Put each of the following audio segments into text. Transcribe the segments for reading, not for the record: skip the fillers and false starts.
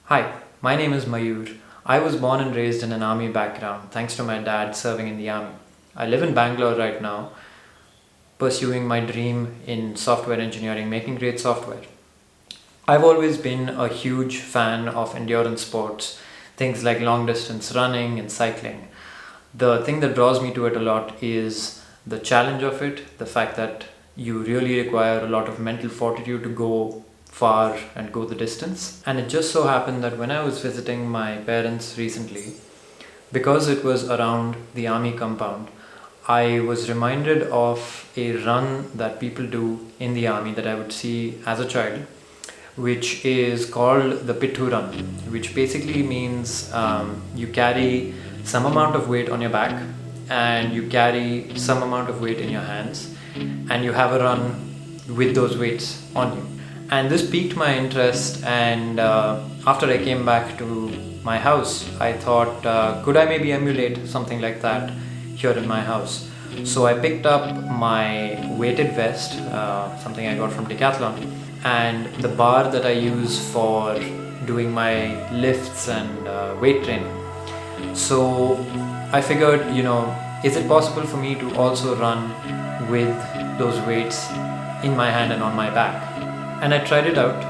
Hi, my name is Mayur. I was born and raised in an army background thanks to my dad serving in the army. I live in Bangalore right now, pursuing my dream in software engineering, making great software. I've always been a huge fan of endurance sports, things like long distance running and cycling. The thing that draws me to it a lot is the challenge of it, the fact that you really require a lot of mental fortitude to go far and go the distance. And it just so happened that when I was visiting my parents recently, because it was around the army compound, I was reminded of a run that people do in the army that I would see as a child, which is called the pithoo run, which basically means you carry some amount of weight on your back and you carry some amount of weight in your hands and you have a run with those weights on you. And this piqued my interest, and after I came back to my house, I thought, could I maybe emulate something like that here in my house? So I picked up my weighted vest, something I got from Decathlon, and the bar that I use for doing my lifts and weight training. So I figured, is it possible for me to also run with those weights in my hand and on my back? And I tried it out.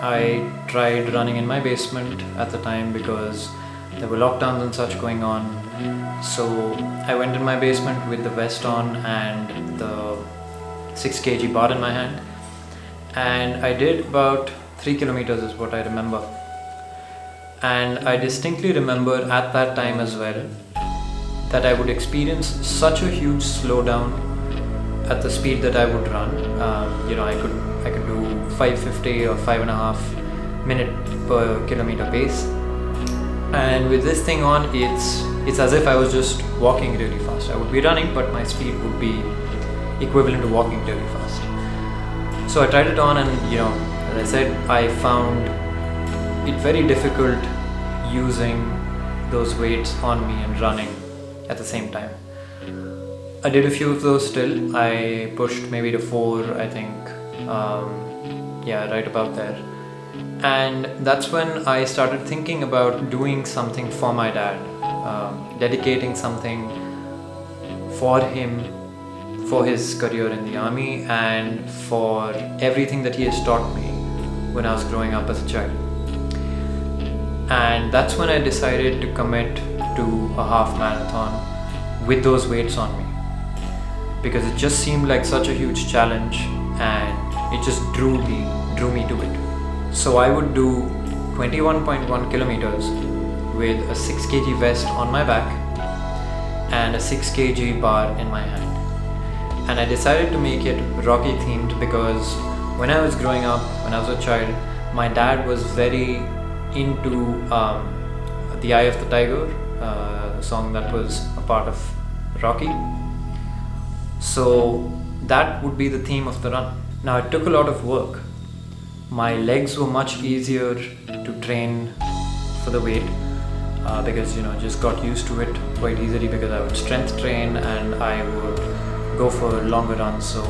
I tried running in my basement at the time because there were lockdowns and such going on. So I went in my basement with the vest on and the 6 kg bar in my hand. And I did about 3 kilometers is what I remember. And I distinctly remember at that time as well that I would experience such a huge slowdown at the speed that I would run. I could do 5:50 or 5.5 minute per kilometer pace. And with this thing on, it's as if I was just walking really fast. I would be running, but my speed would be equivalent to walking really fast. So I tried it on, and as I said, I found it very difficult using those weights on me and running at the same time. I did a few of those still. I pushed maybe to 4, I think. Right about there. And that's when I started thinking about doing something for my dad, dedicating something for him, for his career in the army, and for everything that he has taught me when I was growing up as a child. And that's when I decided to commit to a half marathon with those weights on me, because it just seemed like such a huge challenge and it just drew me to it. So I would do 21.1 kilometers with a 6 kg vest on my back and a 6 kg bar in my hand. And I decided to make it Rocky themed because when I was growing up, when I was a child, my dad was very into The Eye of the Tiger, a song that was a part of Rocky. So that would be the theme of the run. Now it took a lot of work. My legs were much easier to train for the weight because just got used to it quite easily, because I would strength train and I would go for longer runs, so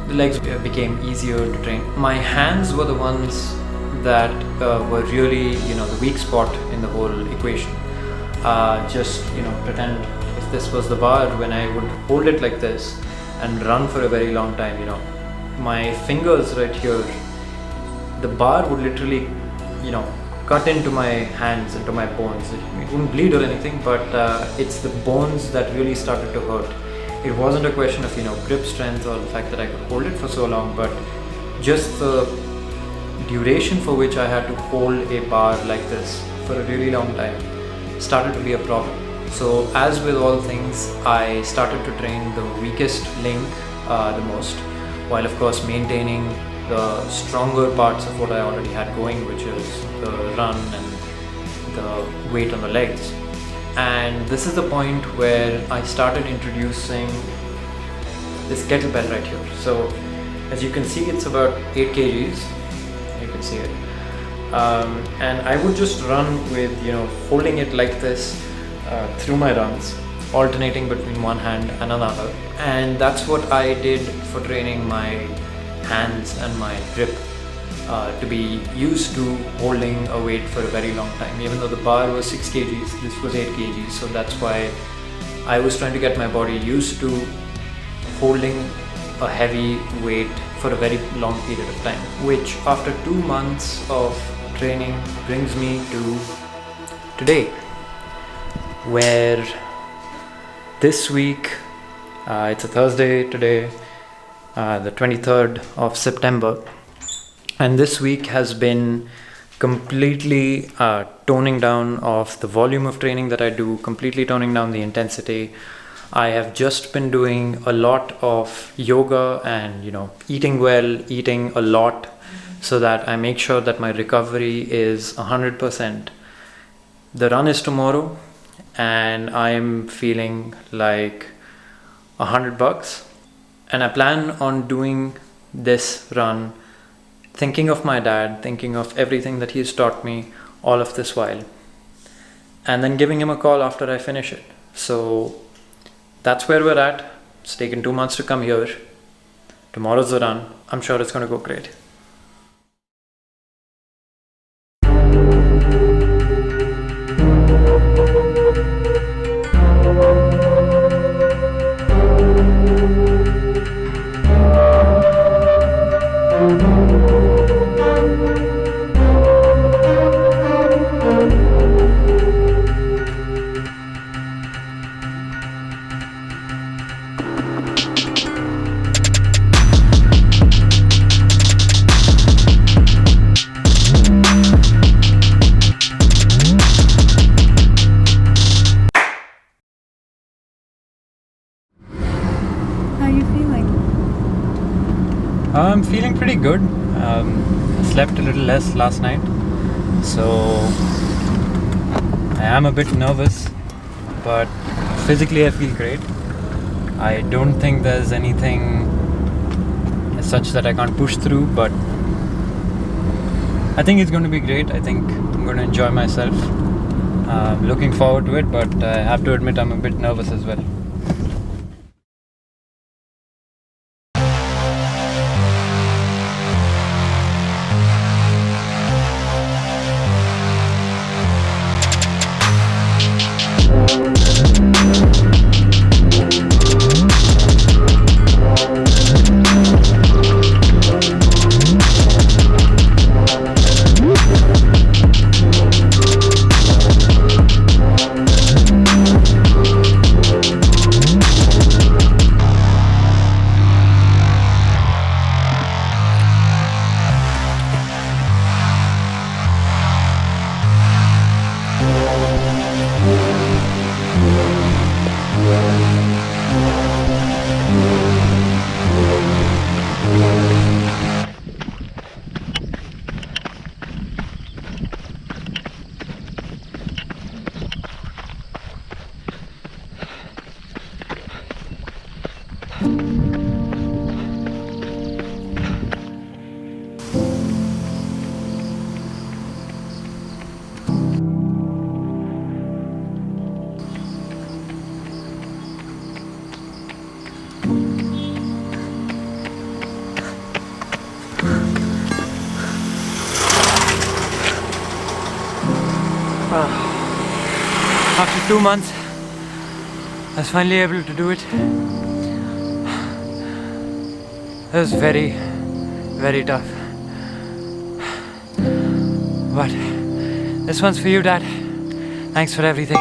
the legs became easier to train. My hands were the ones that were really the weak spot in the whole equation. Pretend if this was the bar, when I would hold it like this and run for a very long time, my fingers right here, the bar would literally cut into my hands, into my bones. It wouldn't bleed or anything, but it's the bones that really started to hurt. It wasn't a question of grip strength or the fact that I could hold it for so long, but just the duration for which I had to hold a bar like this for a really long time started to be a problem. So as with all things, I started to train the weakest link the most, while of course maintaining the stronger parts of what I already had going, which is the run and the weight on the legs. And this is the point where I started introducing this kettlebell right here. So as you can see, it's about 8 kgs. You can see it. And I would just run with holding it like this through my runs, alternating between one hand and another. And that's what I did for training my hands and my grip to be used to holding a weight for a very long time. Even though the bar was 6 kgs, this was 8 kgs, so that's why I was trying to get my body used to holding a heavy weight for a very long period of time, which after 2 months of training brings me to today, where this week, it's a Thursday today, the 23rd of September, and this week has been completely toning down of the volume of training that I do, completely toning down the intensity. I have just been doing a lot of yoga and, eating well, eating a lot, so that I make sure that my recovery is 100%. The run is tomorrow, and I'm feeling like $100, and I plan on doing this run thinking of my dad, thinking of everything that he's taught me all of this while, and then giving him a call after I finish it. So that's where we're at. It's taken 2 months to come here. Tomorrow's the run. I'm sure it's going to go great. I'm feeling pretty good. I slept a little less last night, so I am a bit nervous, but physically I feel great. I don't think there's anything as such that I can't push through, but I think it's going to be great. I think I'm going to enjoy myself. Looking forward to it, but I have to admit I'm a bit nervous as well. After 2 months, I was finally able to do it. It was very, very tough. But this one's for you, Dad. Thanks for everything.